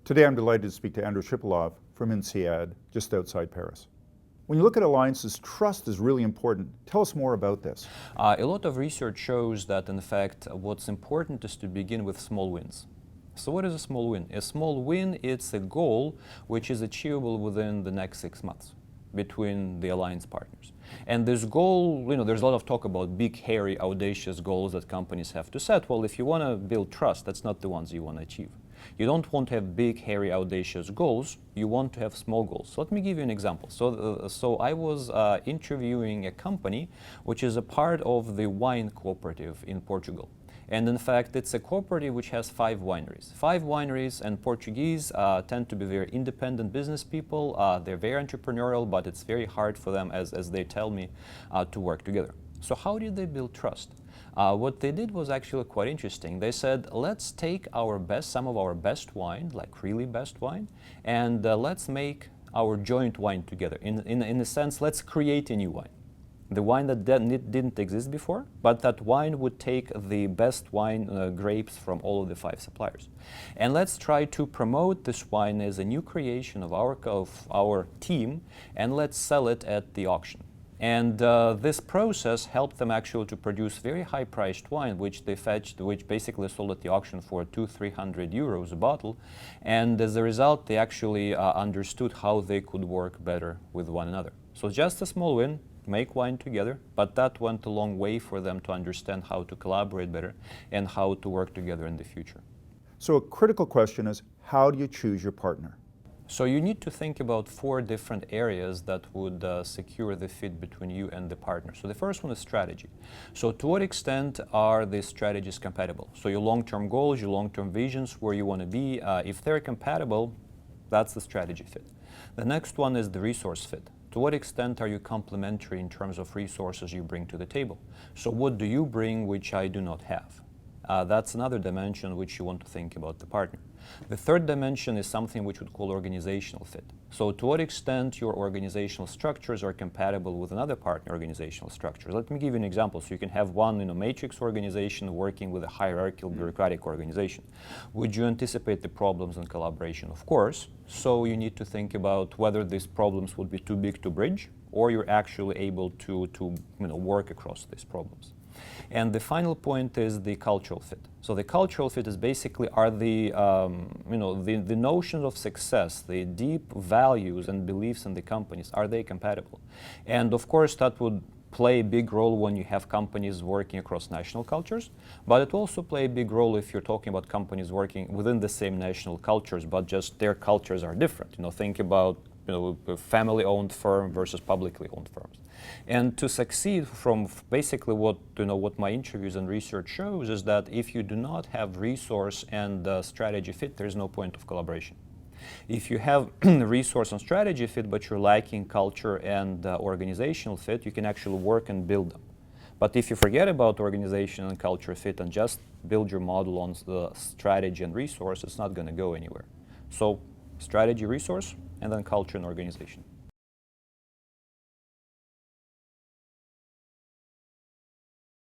Today I'm delighted to speak to Andrew Shipilov from INSEAD, just outside Paris. When you look at alliances, trust is really important. Tell us more about this. A lot of research shows that, in fact, what's important is to begin with small wins. So what is a small win? A small win, it's a goal which is achievable within the next 6 months between the alliance partners. And this goal, there's a lot of talk about big, hairy, audacious goals that companies have to set. Well, if you want to build trust, that's not the ones you want to achieve. You don't want to have big, hairy, audacious goals. You want to have small goals. So let me give you an example. So I was interviewing a company which is a part of the wine cooperative in Portugal. And in fact, it's a cooperative which has 5 wineries. 5 wineries, and Portuguese tend to be very independent business people. They're very entrepreneurial, but it's very hard for them, as they tell me, to work together. So how did they build trust? What they did was actually quite interesting. They said, let's take some of our best wine, like really best wine, and let's make our joint wine together. In a sense, let's create a new wine. The wine that didn't exist before, but that wine would take the best wine grapes from all of the 5 suppliers. And let's try to promote this wine as a new creation of our team, and let's sell it at the auction. And this process helped them actually to produce very high-priced wine, which basically sold at the auction for 200-300 euros a bottle. And as a result, they actually understood how they could work better with one another. So just a small win, make wine together, but that went a long way for them to understand how to collaborate better and how to work together in the future. So a critical question is, how do you choose your partner? So you need to think about 4 different areas that would secure the fit between you and the partner. So the first one is strategy. So to what extent are the strategies compatible? So your long-term goals, your long-term visions, where you want to be, if they're compatible, that's the strategy fit. The next one is the resource fit. To what extent are you complementary in terms of resources you bring to the table? So what do you bring which I do not have? That's another dimension which you want to think about the partner. The third dimension is something which we would call organizational fit. So to what extent your organizational structures are compatible with another partner organizational structure. Let me give you an example. So you can have one matrix organization working with a hierarchical bureaucratic organization. Would you anticipate the problems in collaboration? Of course. So you need to think about whether these problems would be too big to bridge, or you're actually able to work across these problems. And the final point is the cultural fit. So the cultural fit is basically the notions of success, the deep values and beliefs in the companies, are they compatible? And of course that would play a big role when you have companies working across national cultures, but it also play a big role if you're talking about companies working within the same national cultures, but just their cultures are different. Think about a family-owned firm versus publicly owned firms. And to succeed, from basically what my interviews and research shows, is that if you do not have resource and strategy fit, there's no point of collaboration. If you have resource and strategy fit, but you're lacking culture and organizational fit, you can actually work and build them. But if you forget about organization and culture fit and just build your model on the strategy and resource, it's not going to go anywhere. So strategy, resource, and then culture and organization.